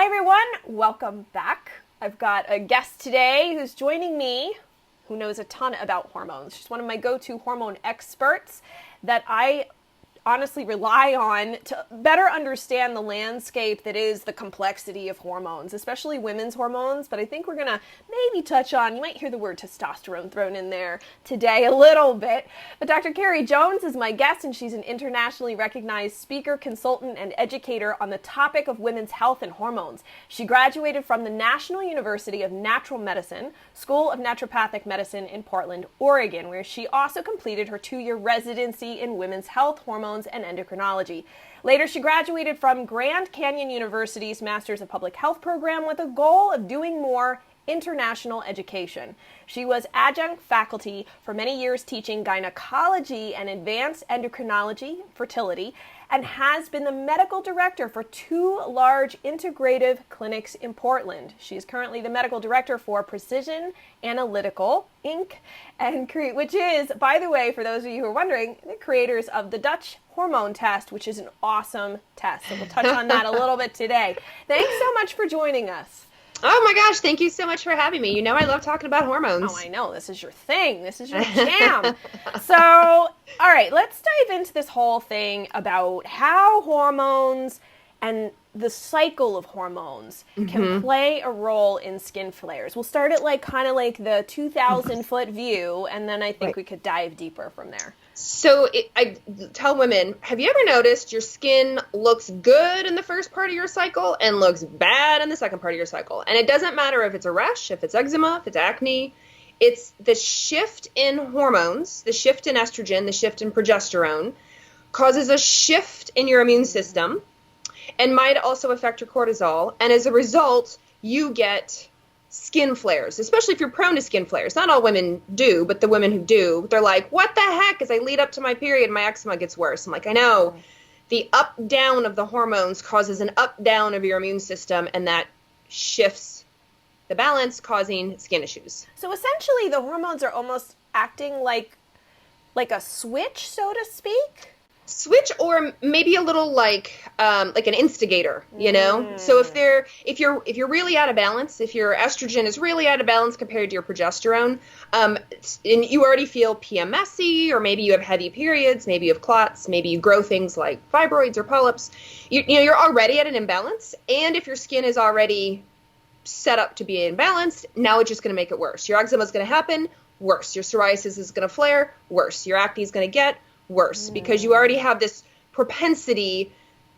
everyone, welcome back. I've got a guest today who's joining me who knows a ton about hormones. She's one of my go-to hormone experts that I honestly rely on to better understand the landscape that is the complexity of hormones, especially women's hormones. But I think we're going to maybe touch on, you might hear the word testosterone thrown in there today a little bit. But Dr. Carrie Jones is my guest, and she's an internationally recognized speaker, consultant, and educator on the topic of women's health and hormones. She graduated from the National University of Natural Medicine, School of Naturopathic Medicine in Portland, Oregon, where she also completed her 2-year residency in women's health, hormones, and endocrinology. Later, she graduated from Grand Canyon University's Masters of Public Health program with a goal of doing more international education. She was adjunct faculty for many years teaching gynecology and advanced endocrinology, fertility, and has been the medical director for 2 large integrative clinics in Portland. She is currently the medical director for Precision Analytical, Inc., and which is, by the way, for those of you who are wondering, the creators of the Dutch hormone test, which is an awesome test. So we'll touch on that a little bit today. Thanks so much for joining us. Oh my gosh, thank you so much for having me. You know I love talking about hormones. Oh, I know. This is your thing. This is your jam. So, all right, let's dive into this whole thing about how hormones and the cycle of hormones can play a role in skin flares. We'll start at kind of like the 2,000-foot view, and then I think we could dive deeper from there. So I tell women, have you ever noticed your skin looks good in the first part of your cycle and looks bad in the second part of your cycle? And it doesn't matter if it's a rash, if it's eczema, if it's acne. It's the shift in hormones, the shift in estrogen, the shift in progesterone causes a shift in your immune system and might also affect your cortisol. And as a result, you get skin flares, especially if you're prone to skin flares. Not all women do, but the women who do, they're like, what the heck? As I lead up to my period, my eczema gets worse. I'm like, I know. The up-down of the hormones causes an up-down of your immune system, and that shifts the balance, causing skin issues. So essentially, the hormones are almost acting like a switch, so to speak? Switch, or maybe a little like an instigator, you know? So if you're really out of balance, if your estrogen is really out of balance compared to your progesterone, and you already feel PMSy, or maybe you have heavy periods, maybe you have clots, maybe you grow things like fibroids or polyps, you're already at an imbalance. And if your skin is already set up to be imbalanced, now it's just going to make it worse. Your eczema is going to happen, worse. Your psoriasis is going to flare, worse. Your acne is going to get worse, because you already have this propensity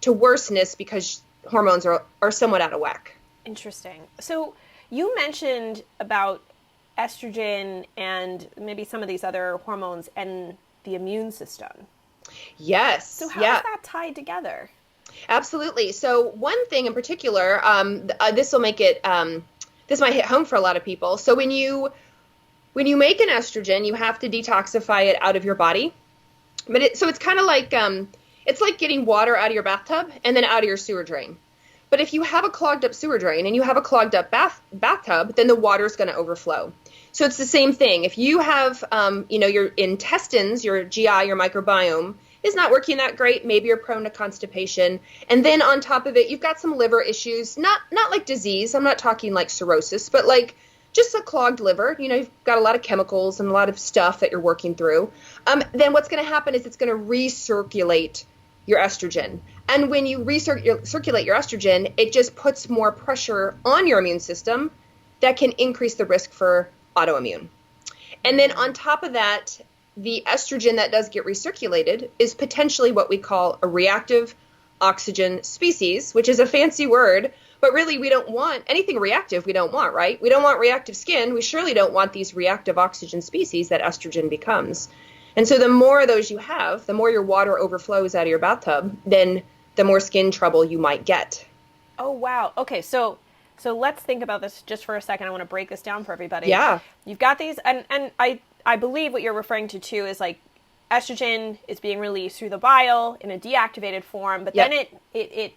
to worseness because hormones are somewhat out of whack. Interesting. So you mentioned about estrogen and maybe some of these other hormones and the immune system. Yes. So how is that tied together? Absolutely. So one thing in particular, this will make it, this might hit home for a lot of people. So when you make an estrogen, you have to detoxify it out of your body. But it's kind of like, it's like getting water out of your bathtub and then out of your sewer drain. But if you have a clogged up sewer drain and you have a clogged up bathtub, then the water is going to overflow. So it's the same thing. If you have, your intestines, your GI, your microbiome is not working that great, maybe you're prone to constipation. And then on top of it, you've got some liver issues, not like disease. I'm not talking like cirrhosis, but like just a clogged liver. You've got a lot of chemicals and a lot of stuff that you're working through. Then what's going to happen is it's going to recirculate your estrogen. And when you circulate your estrogen, it just puts more pressure on your immune system that can increase the risk for autoimmune. And then on top of that, the estrogen that does get recirculated is potentially what we call a reactive oxygen species, which is a fancy word. But really, we don't want anything reactive. We don't want, right? We don't want reactive skin. We surely don't want these reactive oxygen species that estrogen becomes. And so the more of those you have, the more your water overflows out of your bathtub, then the more skin trouble you might get. Oh, wow. Okay, so let's think about this just for a second. I want to break this down for everybody. Yeah. You've got these, and I believe what you're referring to, too, is like estrogen is being released through the bile in a deactivated form, but then it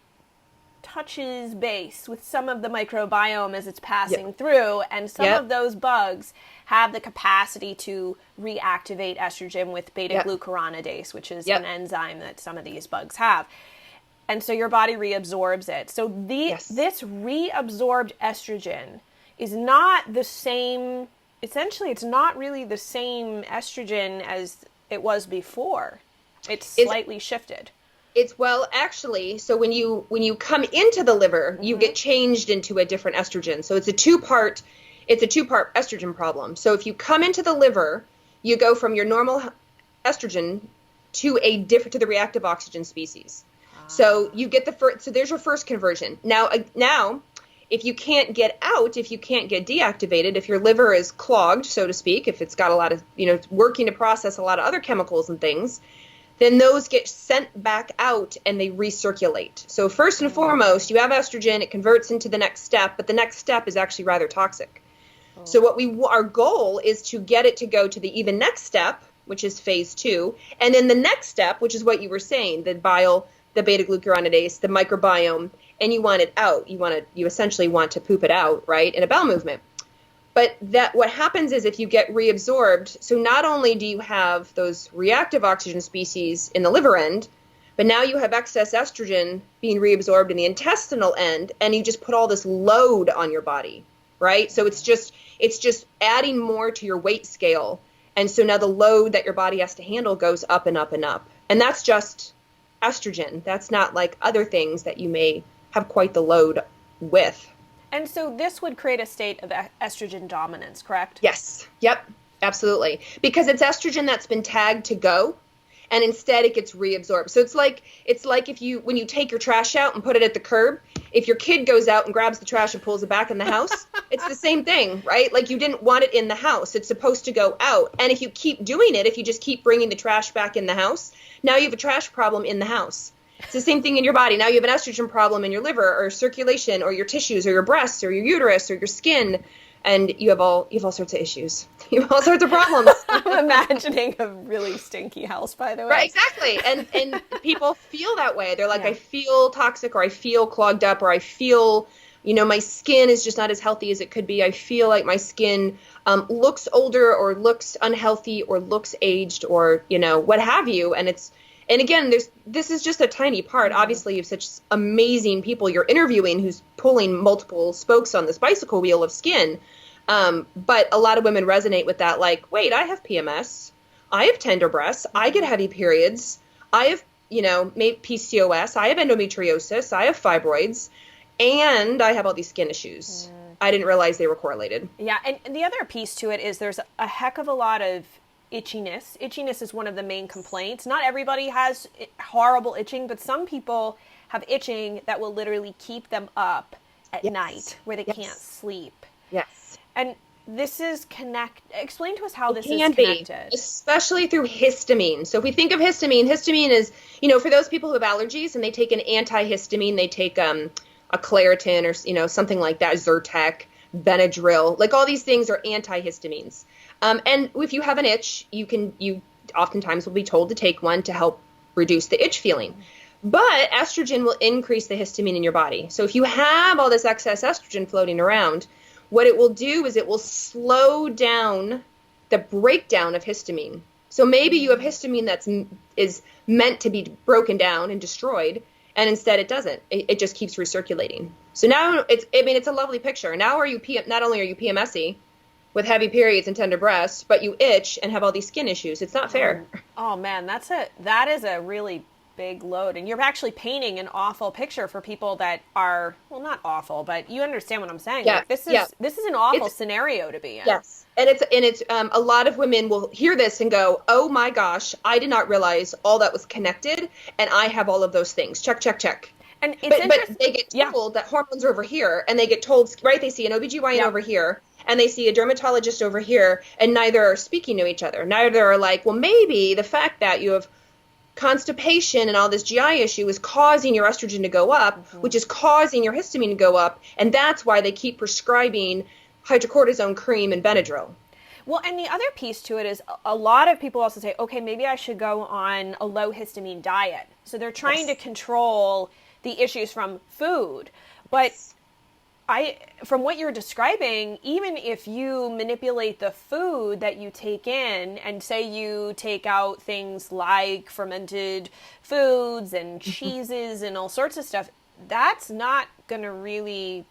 touches base with some of the microbiome as it's passing through, and some of those bugs have the capacity to reactivate estrogen with beta-glucuronidase, which is an enzyme that some of these bugs have. And so your body reabsorbs it. So Yes. this reabsorbed estrogen is not the same, essentially it's not really the same estrogen as it was before. It's slightly shifted. It's well, actually, so when you come into the liver, you get changed into a different estrogen. So it's a two part estrogen problem. So if you come into the liver, you go from your normal estrogen to the reactive oxygen species. So you get so there's your first conversion. Now, if you can't get out, if you can't get deactivated, if your liver is clogged, so to speak, if it's got a lot of, it's working to process a lot of other chemicals and things, then those get sent back out and they recirculate. So first and foremost, you have estrogen, it converts into the next step, but the next step is actually rather toxic. So our goal is to get it to go to the next step, which is phase 2, and then the next step, which is what you were saying, the bile, the beta-glucuronidase, the microbiome, and you want it out. You essentially want to poop it out, right, in a bowel movement. But what happens is if you get reabsorbed, so not only do you have those reactive oxygen species in the liver end, but now you have excess estrogen being reabsorbed in the intestinal end, and you just put all this load on your body, right? So it's just adding more to your weight scale. And so now the load that your body has to handle goes up and up and up. And that's just estrogen. That's not like other things that you may have quite the load with. And so this would create a state of estrogen dominance, correct? Yes. Yep. Absolutely. Because it's estrogen that's been tagged to go, and instead it gets reabsorbed. So it's like when you take your trash out and put it at the curb, if your kid goes out and grabs the trash and pulls it back in the house, it's the same thing, right? Like you didn't want it in the house. It's supposed to go out. And if you keep doing it, if you just keep bringing the trash back in the house, now you have a trash problem in the house. It's the same thing in your body. Now you have an estrogen problem in your liver or circulation or your tissues or your breasts or your uterus or your skin, and you have all sorts of issues. You have all sorts of problems. I'm imagining a really stinky house, by the way. Right, exactly. And people feel that way. They're like, Yeah. I feel toxic, or I feel clogged up, or I feel, my skin is just not as healthy as it could be. I feel like my skin looks older or looks unhealthy or looks aged or, what have you. And again, this is just a tiny part. Obviously, you have such amazing people you're interviewing who's pulling multiple spokes on this bicycle wheel of skin. But a lot of women resonate with that, like, wait, I have PMS. I have tender breasts. I get heavy periods. I have, maybe PCOS. I have endometriosis. I have fibroids. And I have all these skin issues. I didn't realize they were correlated. Yeah, and the other piece to it is there's a heck of a lot of itchiness. Itchiness is one of the main complaints. Not everybody has horrible itching, but some people have itching that will literally keep them up at night where they can't sleep. Yes. And this is explain to us how this is Can connected. be, especially through histamine. So if we think of histamine is, for those people who have allergies and they take an antihistamine, they take a Claritin or, something like that, Zyrtec, Benadryl, like all these things are antihistamines. And if you have an itch, you oftentimes will be told to take one to help reduce the itch feeling. But estrogen will increase the histamine in your body. So if you have all this excess estrogen floating around, what it will do is it will slow down the breakdown of histamine. So maybe you have histamine is meant to be broken down and destroyed, and instead it doesn't. It just keeps recirculating. So now it's a lovely picture. Now not only are you PMSy with heavy periods and tender breasts, but you itch and have all these skin issues. It's not fair. Oh man, that is a really big load, and you're actually painting an awful picture for people that are, well, not awful, but you understand what I'm saying. Yeah, Like, this is an awful scenario to be in. Yes. And it's a lot of women will hear this and go, oh my gosh, I did not realize all that was connected, and I have all of those things. Check, check, check. And it's but they get told that hormones are over here, and they get told, right, they see an OBGYN over here, and they see a dermatologist over here, and neither are speaking to each other. Neither are like, well, maybe the fact that you have constipation and all this GI issue is causing your estrogen to go up, which is causing your histamine to go up, and that's why they keep prescribing hydrocortisone cream and Benadryl. Well, and the other piece to it is a lot of people also say, okay, maybe I should go on a low histamine diet. So they're trying to control the issues from food. But from what you're describing, even if you manipulate the food that you take in, and say you take out things like fermented foods and cheeses and all sorts of stuff, that's not going to really,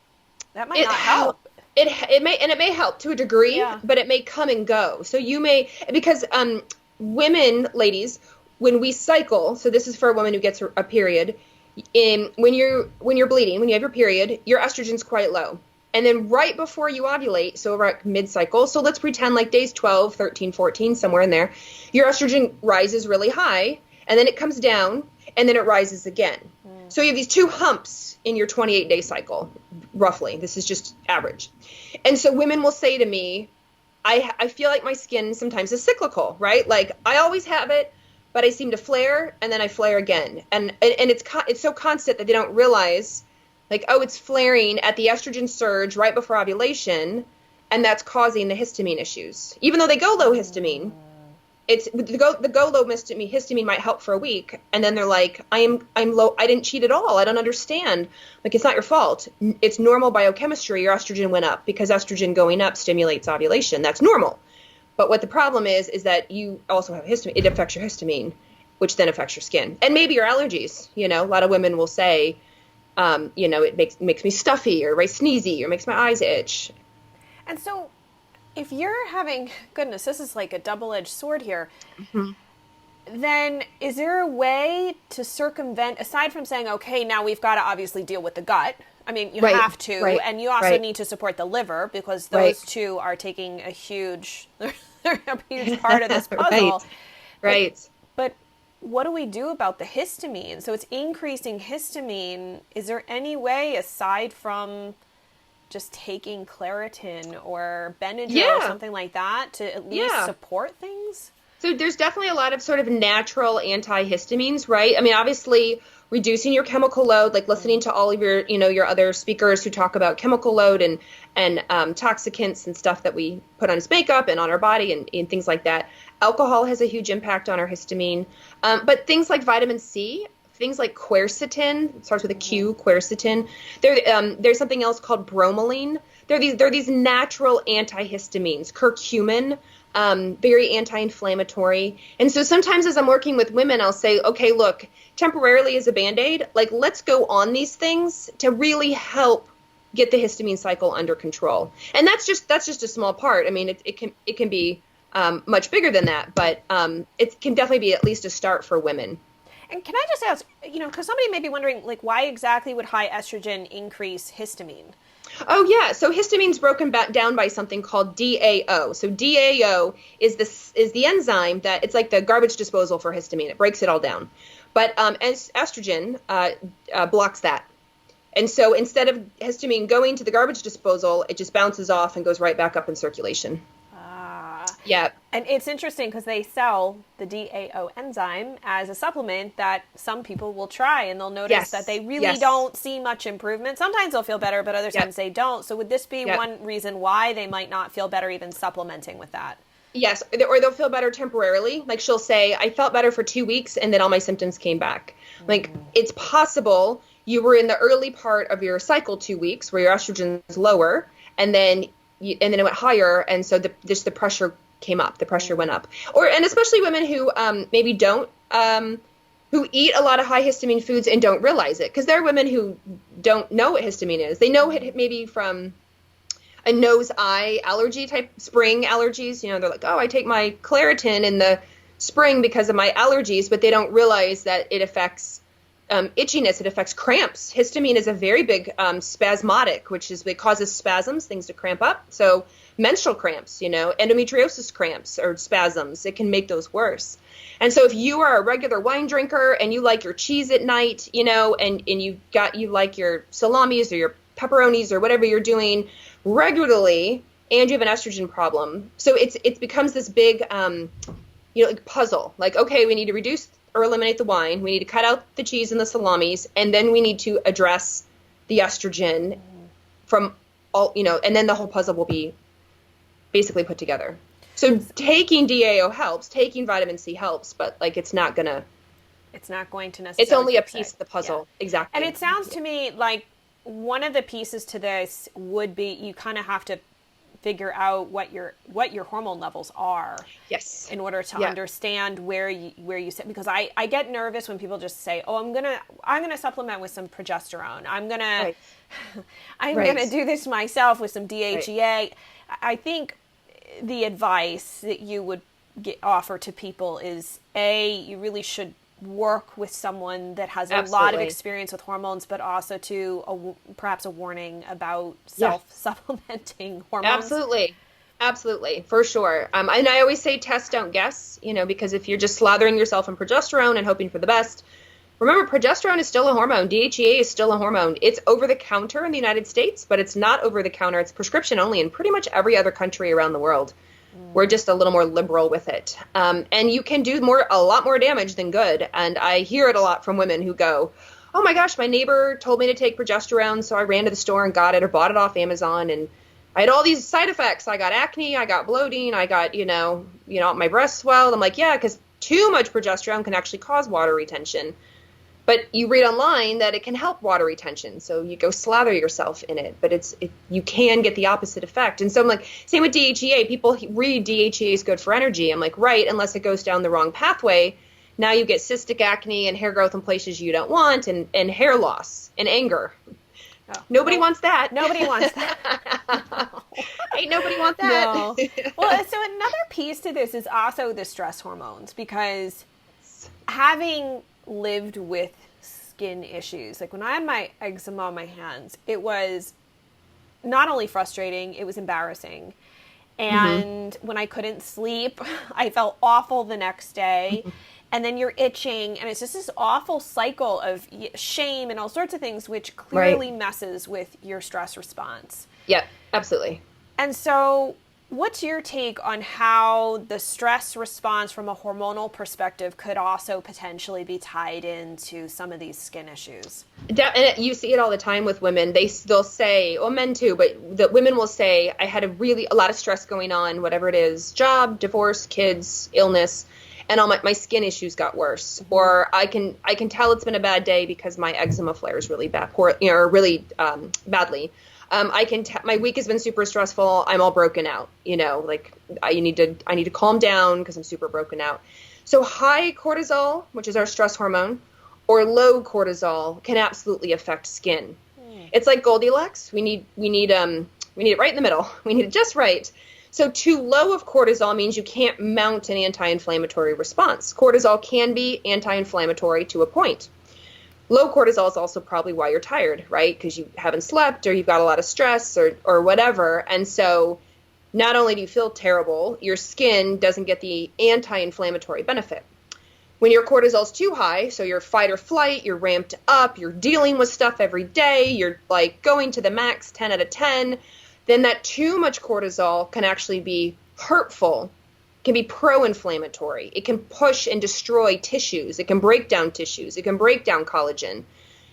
that might not help. It may help to a degree, Yeah. but it may come and go. So you may, because women, ladies, when we cycle, so this is for a woman who gets a period, when you're bleeding, when you have your period, your estrogen's quite low. And then right before you ovulate, so right mid-cycle, so let's pretend like days 12, 13, 14, somewhere in there, your estrogen rises really high, and then it comes down, and then it rises again. So you have these two humps in your 28-day cycle, roughly. This is just average. And so women will say to me, I feel like my skin sometimes is cyclical, right? Like I always have it, but I seem to flare, and then I flare again. And it's so constant that they don't realize, like, oh, it's flaring at the estrogen surge right before ovulation, and that's causing the histamine issues. Even though they go low histamine, it's the go low histamine might help for a week, and then they're like, I'm low. I didn't cheat at all. I don't understand. Like, it's not your fault. It's normal biochemistry. Your estrogen went up because estrogen going up stimulates ovulation. That's normal. But what the problem is that you also have histamine. It affects your histamine, which then affects your skin, and maybe your allergies. You know, a lot of women will say, it makes me stuffy or very sneezy or makes my eyes itch. And so, if you're having, goodness, this is like a double-edged sword here, then is there a way to circumvent, aside from saying, okay, now we've got to obviously deal with the gut? I mean, you have to, and you also need to support the liver, because those two are taking a huge, they're a huge part of this puzzle. Right. But what do we do about the histamine? So it's increasing histamine. Is there any way, aside from just taking Claritin or Benadryl or something like that, to at least support things? So there's definitely a lot of sort of natural antihistamines, right? I mean, obviously reducing your chemical load, like listening to all of your other speakers who talk about chemical load and toxicants and stuff that we put on as makeup and on our body and things like that. Alcohol has a huge impact on our histamine. But things like vitamin C, things like quercetin, it starts with a Q, quercetin. There's something else called bromelain. There are these natural antihistamines. Curcumin, very anti-inflammatory. And so sometimes as I'm working with women, I'll say, okay, look, temporarily as a Band-Aid, like let's go on these things to really help get the histamine cycle under control. And that's just a small part. I mean, it can be much bigger than that, but it can definitely be at least a start for women. And can I just ask, because somebody may be wondering, like, why exactly would high estrogen increase histamine? Oh, yeah. So histamine's broken down by something called DAO. So DAO is the enzyme that, it's like the garbage disposal for histamine. It breaks it all down. But estrogen blocks that. And so instead of histamine going to the garbage disposal, it just bounces off and goes right back up in circulation. Yeah. And it's interesting because they sell the DAO enzyme as a supplement that some people will try, and they'll notice that they really don't see much improvement. Sometimes they'll feel better, but other times they don't. So would this be one reason why they might not feel better even supplementing with that? Yes, or they'll feel better temporarily. Like she'll say, I felt better for 2 weeks and then all my symptoms came back. Like it's possible you were in the early part of your cycle 2 weeks where your estrogen is lower, and then it went higher, and so the pressure came up, the pressure went up. And especially women who maybe don't, who eat a lot of high histamine foods and don't realize it. Because there are women who don't know what histamine is. They know it maybe from a nose-eye allergy type, spring allergies. They're like, oh, I take my Claritin in the spring because of my allergies, but they don't realize that it affects itchiness, it affects cramps. Histamine is a very big spasmodic, which is, it causes spasms, things to cramp up. So menstrual cramps, endometriosis cramps or spasms, it can make those worse. And so if you are a regular wine drinker and you like your cheese at night, and you like your salamis or your pepperonis or whatever you're doing regularly, and you have an estrogen problem, so it becomes this big like puzzle. Like, okay, we need to reduce or eliminate the wine, we need to cut out the cheese and the salamis, and then we need to address the estrogen from all, and then the whole puzzle will be basically put together. So taking DAO helps, taking vitamin C helps, but like it's not going to necessarily. It's only a piece of the puzzle. Yeah. Exactly. And it sounds to me like one of the pieces to this would be you kind of have to figure out what your hormone levels are. Yes. In order to understand where you sit, because I get nervous when people just say, "Oh, I'm gonna supplement with some progesterone. I'm gonna do this myself with some DHEA." Right. I think the advice that you would offer to people is, you really should work with someone that has a lot of experience with hormones, but also perhaps a warning about self-supplementing hormones. Absolutely, for sure. And I always say test, don't guess, because if you're just slathering yourself in progesterone and hoping for the best, remember, progesterone is still a hormone. DHEA is still a hormone. It's over the counter in the United States, but it's not over the counter. It's prescription only in pretty much every other country around the world. We're just a little more liberal with it. And you can do a lot more damage than good. And I hear it a lot from women who go, "Oh my gosh, my neighbor told me to take progesterone, so I ran to the store and got it, or bought it off Amazon, and I had all these side effects. I got acne, I got bloating, I got, my breasts swelled." I'm like, yeah, because too much progesterone can actually cause water retention. But you read online that it can help water retention, so you go slather yourself in it. But you can get the opposite effect. And so I'm like, same with DHEA. People read DHEA is good for energy. I'm like, right, unless it goes down the wrong pathway. Now you get cystic acne and hair growth in places you don't want, and hair loss and anger. Oh, nobody wants that. Nobody wants that. No. Ain't nobody want that. No. Well, so another piece to this is also the stress hormones, because having lived with skin issues, like when I had my eczema on my hands, it was not only frustrating, it was embarrassing. And when I couldn't sleep, I felt awful the next day. And then you're itching, and it's just this awful cycle of shame and all sorts of things, which clearly messes with your stress response. Yep, absolutely. And so what's your take on how the stress response from a hormonal perspective could also potentially be tied into some of these skin issues? And you see it all the time with women. They'll say, well, men too, but the women will say, I had a lot of stress going on, whatever it is, job, divorce, kids, illness, and all my skin issues got worse. Or I can tell it's been a bad day because my eczema flares really bad, really badly. My week has been super stressful. I'm all broken out, I need to calm down because I'm super broken out. So high cortisol, which is our stress hormone, or low cortisol can absolutely affect skin. It's like Goldilocks. We need it right in the middle. We need it just right. So too low of cortisol means you can't mount an anti-inflammatory response. Cortisol can be anti-inflammatory to a point. Low cortisol is also probably why you're tired, right? Because you haven't slept, or you've got a lot of stress, or whatever. And so not only do you feel terrible, your skin doesn't get the anti-inflammatory benefit. When your cortisol's too high, so you're fight or flight, you're ramped up, you're dealing with stuff every day, you're like going to the max 10 out of 10, then that too much cortisol can actually be hurtful, can be pro-inflammatory. It can push and destroy tissues. It can break down tissues. It can break down collagen. And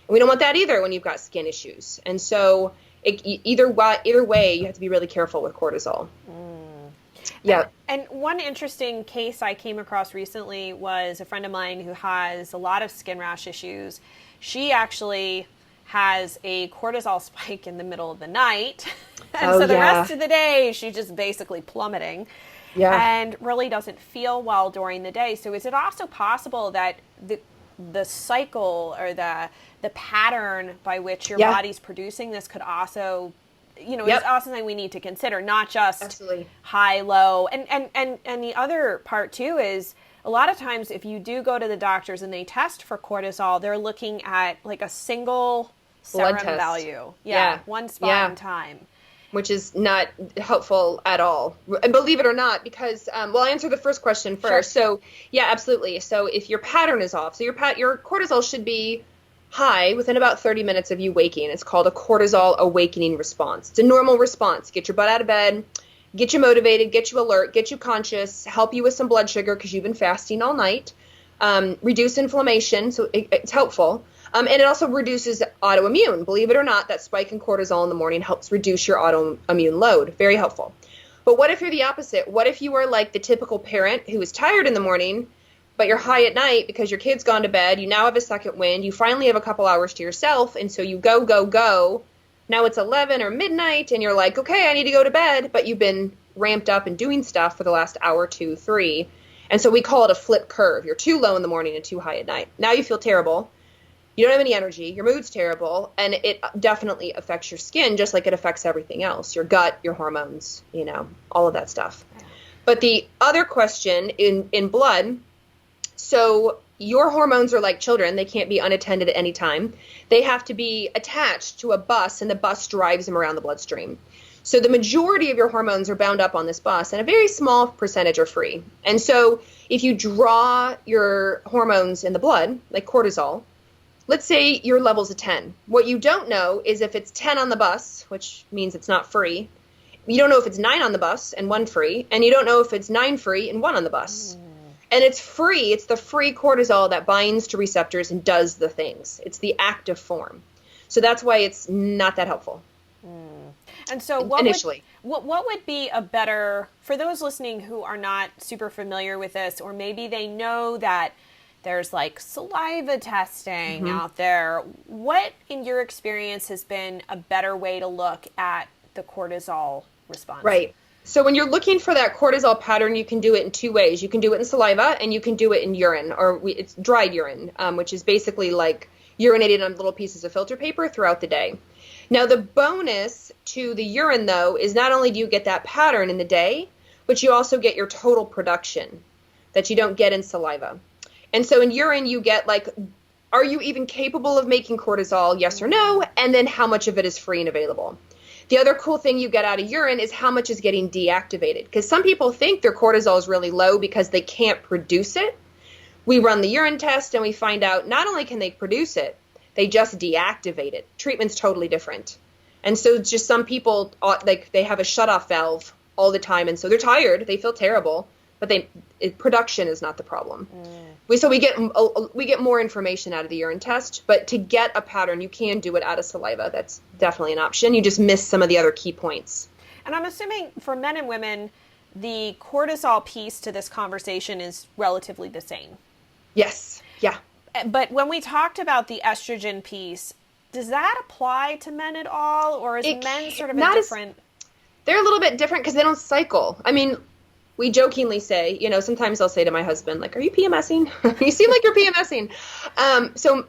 we don't want that either when you've got skin issues. And so either way, you have to be really careful with cortisol. Yeah. And one interesting case I came across recently was a friend of mine who has a lot of skin rash issues. She actually has a cortisol spike in the middle of the night. And so the rest of the day, she's just basically plummeting. Yeah. And really doesn't feel well during the day. So is it also possible that the cycle or the pattern by which your body's producing this could also, is also something we need to consider, not just high, low. And the other part too is a lot of times if you do go to the doctors and they test for cortisol, they're looking at like a single serum value. One spot in time. Which is not helpful at all. And believe it or not, because, I'll answer the first question first. Sure. So, yeah, absolutely. So if your pattern is off, so your cortisol should be high within about 30 minutes of you waking. It's called a cortisol awakening response. It's a normal response. Get your butt out of bed, get you motivated, get you alert, get you conscious, help you with some blood sugar because you've been fasting all night, reduce inflammation, so it's helpful. And it also reduces autoimmune. Believe it or not, that spike in cortisol in the morning helps reduce your autoimmune load. Very helpful. But what if you're the opposite? What if you are like the typical parent who is tired in the morning, but you're high at night because your kid's gone to bed. You now have a second wind. You finally have a couple hours to yourself. And so you go, go, go. Now it's 11 or midnight and you're like, okay, I need to go to bed. But you've been ramped up and doing stuff for the last hour, 2, 3. And so we call it a flip curve. You're too low in the morning and too high at night. Now you feel terrible. You don't have any energy. Your mood's terrible. And it definitely affects your skin just like it affects everything else. Your gut, your hormones, all of that stuff. But the other question in blood, so your hormones are like children. They can't be unattended at any time. They have to be attached to a bus, and the bus drives them around the bloodstream. So the majority of your hormones are bound up on this bus, and a very small percentage are free. And so if you draw your hormones in the blood, like cortisol, let's say your level's a 10. What you don't know is if it's 10 on the bus, which means it's not free. You don't know if it's 9 on the bus and 1 free, and you don't know if it's 9 free and 1 on the bus. And it's free. It's the free cortisol that binds to receptors and does the things. It's the active form. So that's why it's not that helpful. And so initially, what would be a better, for those listening who are not super familiar with this, or maybe they know that there's like saliva testing out there, what in your experience has been a better way to look at the cortisol response? Right. So when you're looking for that cortisol pattern, you can do it in 2 ways. You can do it in saliva and you can do it in urine, or it's dried urine, which is basically like urinated on little pieces of filter paper throughout the day. Now, the bonus to the urine, though, is not only do you get that pattern in the day, but you also get your total production that you don't get in saliva. And so in urine, you get like, are you even capable of making cortisol, yes or no? And then how much of it is free and available? The other cool thing you get out of urine is how much is getting deactivated. Because some people think their cortisol is really low because they can't produce it. We run the urine test and we find out not only can they produce it, they just deactivate it. Treatment's totally different. And so it's just some people, like they have a shutoff valve all the time. And so they're tired. They feel terrible. But production is not the problem. So we get more information out of the urine test. But to get a pattern, you can do it out of saliva. That's definitely an option. You just miss some of the other key points. And I'm assuming for men and women, the cortisol piece to this conversation is relatively the same. Yes. Yeah. But when we talked about the estrogen piece, does that apply to men at all? Or is men sort of a different... They're a little bit different because they don't cycle. I mean, we jokingly say, sometimes I'll say to my husband, like, are you PMSing? You seem like you're PMSing. So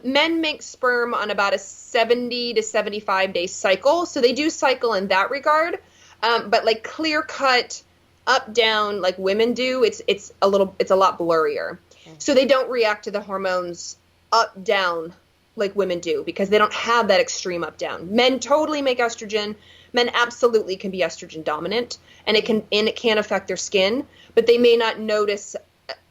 men make sperm on about a 70 to 75 day cycle. So they do cycle in that regard. But like clear cut up, down, like women do, it's a lot blurrier. So they don't react to the hormones up, down like women do because they don't have that extreme up, down. Men totally make estrogen. Men absolutely can be estrogen dominant, and it can affect their skin, but they may not notice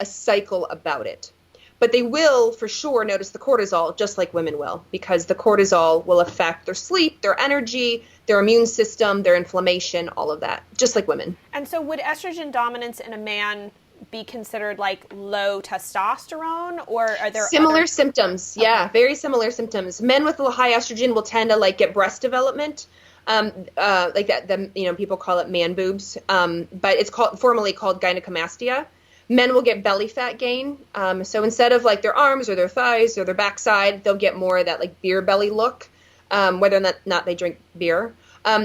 a cycle about it. But they will for sure notice the cortisol, just like women will, because the cortisol will affect their sleep, their energy, their immune system, their inflammation, all of that, just like women. And so would estrogen dominance in a man be considered like low testosterone, or are there similar symptoms? Okay. Yeah, very similar symptoms. Men with a high estrogen will tend to like get breast development. Like that, people call it man boobs, but it's formally called gynecomastia. Men will get belly fat gain. So instead of like their arms or their thighs or their backside, they'll get more of that like beer belly look, whether or not they drink beer.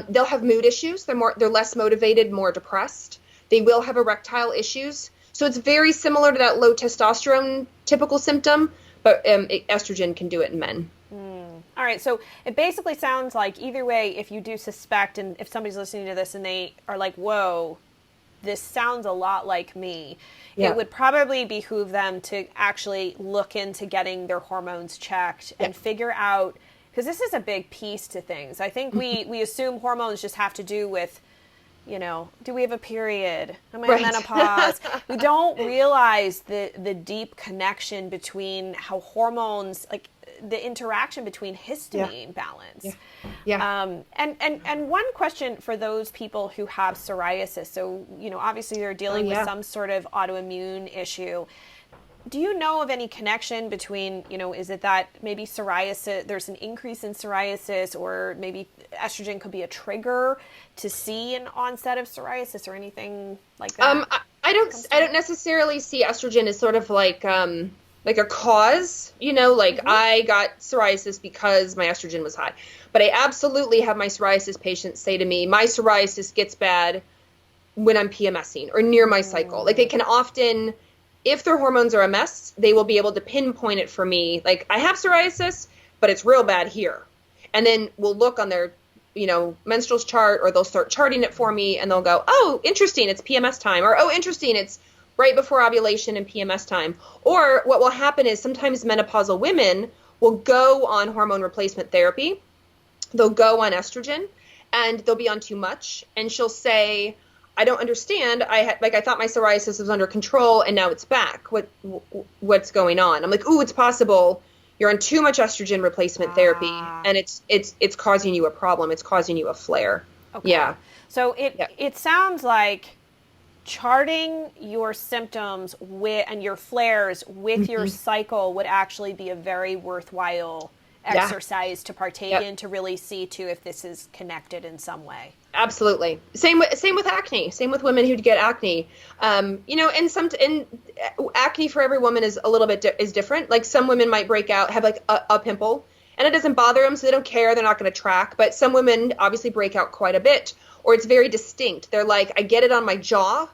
They'll have mood issues. They're less motivated, more depressed. They will have erectile issues. So it's very similar to that low testosterone typical symptom, but estrogen can do it in men. All right, so it basically sounds like either way, if you do suspect, and if somebody's listening to this and they are like, whoa, this sounds a lot like me, it would probably behoove them to actually look into getting their hormones checked and figure out, because this is a big piece to things. I think we assume hormones just have to do with, do we have a period? Am I in menopause? We don't realize the deep connection between how hormones, like the interaction between histamine balance. And one question for those people who have psoriasis. So, obviously they're dealing with some sort of autoimmune issue. Do you know of any connection between, is it that maybe psoriasis, there's an increase in psoriasis, or maybe estrogen could be a trigger to see an onset of psoriasis or anything like that? I I don't necessarily see estrogen as sort of like a cause, like I got psoriasis because my estrogen was high. But I absolutely have my psoriasis patients say to me, my psoriasis gets bad when I'm PMSing or near my cycle. Like they can often, if their hormones are a mess, they will be able to pinpoint it for me. Like I have psoriasis, but it's real bad here. And then we'll look on their, menstrual chart, or they'll start charting it for me and they'll go, oh, interesting, it's PMS time. Or, oh, interesting, it's right before ovulation and PMS time. Or what will happen is sometimes menopausal women will go on hormone replacement therapy. They'll go on estrogen and they'll be on too much. And she'll say, I don't understand. I thought my psoriasis was under control and now it's back. What's going on? I'm like, ooh, it's possible you're on too much estrogen replacement therapy and it's causing you a problem. It's causing you a flare. Okay. Yeah. So it sounds like charting your symptoms and your flares with your cycle would actually be a very worthwhile exercise to partake in, to really see too if this is connected in some way. Absolutely. Same with acne. Same with women who get acne. And acne for every woman is a little bit is different. Like some women might have like a pimple and it doesn't bother them, so they don't care. They're not going to track. But some women obviously break out quite a bit, or it's very distinct. They're like, I get it on my jaw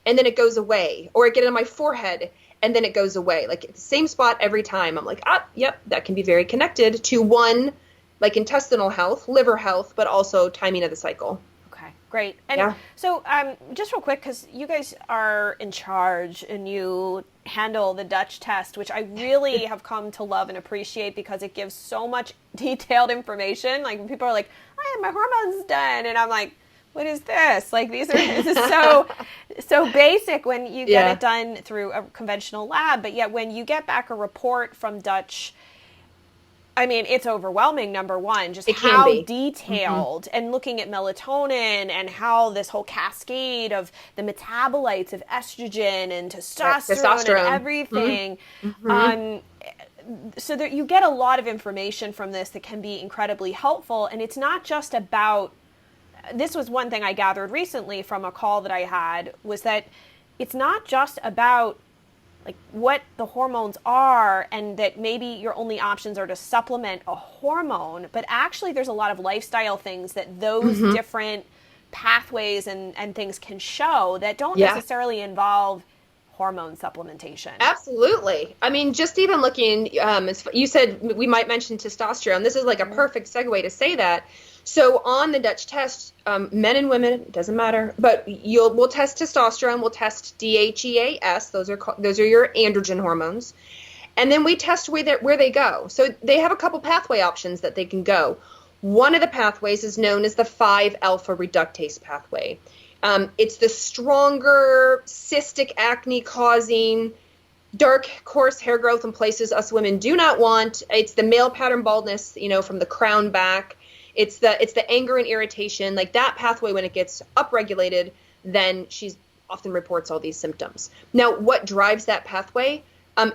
and then it goes away, or I get it on my forehead and then it goes away. Like it's the same spot every time. I'm like, yep, that can be very connected to one, like intestinal health, liver health, but also timing of the cycle. Okay, great. And so just real quick, because you guys are in charge and you handle the Dutch test, which I really have come to love and appreciate because it gives so much detailed information. Like when people are like, I have my hormones done. And I'm like, what is this? Like this is so basic when you get it done through a conventional lab, but yet when you get back a report from Dutch, I mean, it's overwhelming, number one, just how detailed and looking at melatonin and how this whole cascade of the metabolites of estrogen and testosterone. And everything. So that you get a lot of information from this that can be incredibly helpful. And it's not just about, this was one thing I gathered recently from a call that I had, was that it's not just about like what the hormones are and that maybe your only options are to supplement a hormone, but actually there's a lot of lifestyle things that those different pathways and things can show that don't necessarily involve hormone supplementation. Absolutely. I mean, just even looking, you said we might mention testosterone. This is like a perfect segue to say that. So on the Dutch test, men and women, it doesn't matter, but we'll test testosterone, we'll test DHEAS, those are your androgen hormones, and then we test where they go. So they have a couple pathway options that they can go. One of the pathways is known as the 5-alpha reductase pathway. It's the stronger cystic acne causing dark, coarse hair growth in places us women do not want. It's the male pattern baldness, from the crown back. It's the anger and irritation, like that pathway. When it gets upregulated, then she often reports all these symptoms. Now, what drives that pathway?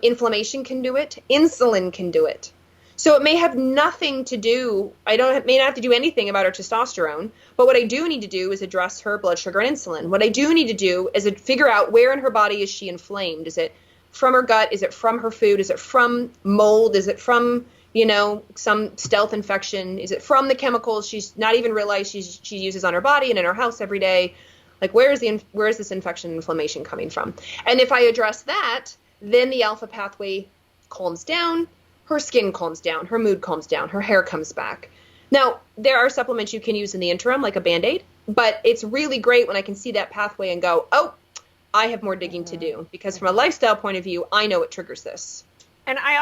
Inflammation can do it. Insulin can do it. So it may have nothing to do, may not have to do anything about her testosterone, but what I do need to do is address her blood sugar and insulin. What I do need to do is figure out where in her body is she inflamed. Is it from her gut? Is it from her food? Is it from mold? Is it from some stealth infection? Is it from the chemicals she's not even realized she uses on her body and in her house every day? Like where is this infection and inflammation coming from? And if I address that, then the alpha pathway calms down, her skin calms down, her mood calms down, her hair comes back. Now, there are supplements you can use in the interim, like a Band-Aid, but it's really great when I can see that pathway and go, oh, I have more digging to do, because from a lifestyle point of view, I know what triggers this. And I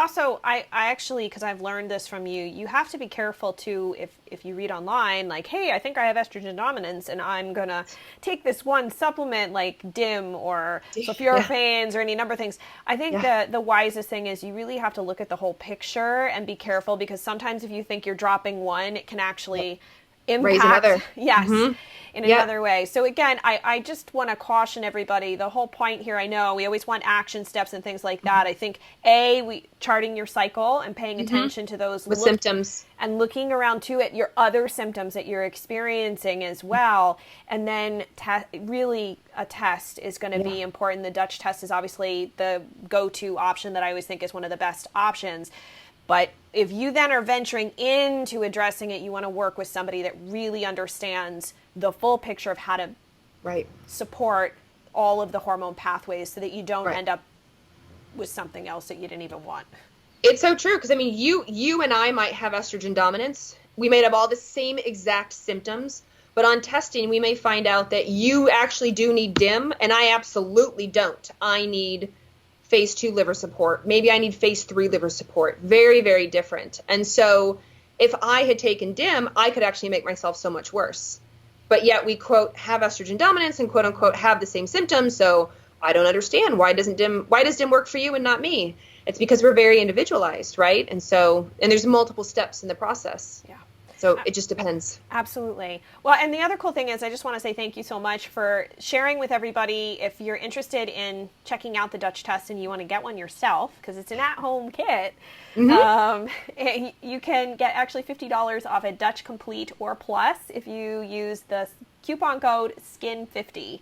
actually, because I've learned this from you, you have to be careful too if you read online, like, hey, I think I have estrogen dominance and I'm going to take this one supplement like DIM or sulforaphane or any number of things. I think the wisest thing is you really have to look at the whole picture and be careful, because sometimes if you think you're dropping one, it can actually Raise another. Yes. Mm-hmm. In another way. So again, I just want to caution everybody. The whole point here, I know we always want action steps and things like that. I think we charting your cycle and paying attention to those with symptoms and looking around too at your other symptoms that you're experiencing as well. And then really a test is going to be important. The Dutch test is obviously the go-to option that I always think is one of the best options. But if you then are venturing into addressing it, you want to work with somebody that really understands the full picture of how to support all of the hormone pathways so that you don't end up with something else that you didn't even want. It's so true, because I mean, you and I might have estrogen dominance. We may have all the same exact symptoms, but on testing, we may find out that you actually do need DIM, and I absolutely don't. I need phase 2 liver support. Maybe I need phase 3 liver support. Very, very different. And so if I had taken DIM, I could actually make myself so much worse. But yet we, quote, have estrogen dominance and, quote unquote, have the same symptoms. So I don't understand. Why does DIM work for you and not me? It's because we're very individualized, right? And there's multiple steps in the process. Yeah. So it just depends. Absolutely. Well, and the other cool thing is I just want to say thank you so much for sharing with everybody. If you're interested in checking out the Dutch test and you want to get one yourself, because it's an at-home kit, you can get actually $50 off a Dutch Complete or Plus if you use the coupon code SKIN50.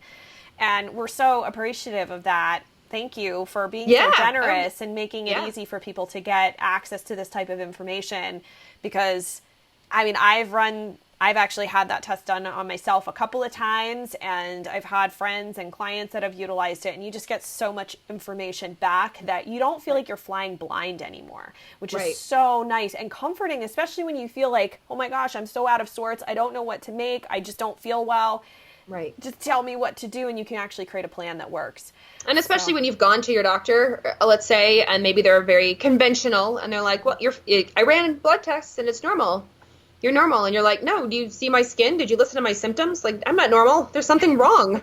And we're so appreciative of that. Thank you for being so generous and making it easy for people to get access to this type of information, because I mean, I've actually had that test done on myself a couple of times, and I've had friends and clients that have utilized it, and you just get so much information back that you don't feel like you're flying blind anymore, which is so nice and comforting, especially when you feel like, oh my gosh, I'm so out of sorts. I don't know what to make. I just don't feel well. Right. Just tell me what to do, and you can actually create a plan that works. And especially when you've gone to your doctor, let's say, and maybe they're very conventional, and they're like, well, I ran blood tests and it's normal. You're normal. And you're like, no, do you see my skin? Did you listen to my symptoms? Like, I'm not normal. There's something wrong.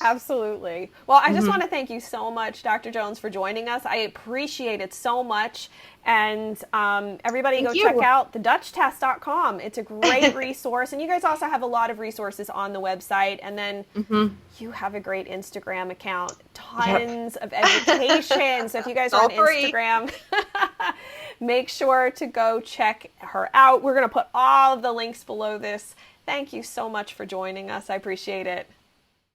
Absolutely. Well, I just want to thank you so much, Dr. Jones, for joining us. I appreciate it so much. And everybody check out thedutchtest.com. It's a great resource. And you guys also have a lot of resources on the website. And then you have a great Instagram account, tons of education. So if you guys are on Instagram, make sure to go check her out. We're going to put all of the links below this. Thank you so much for joining us. I appreciate it.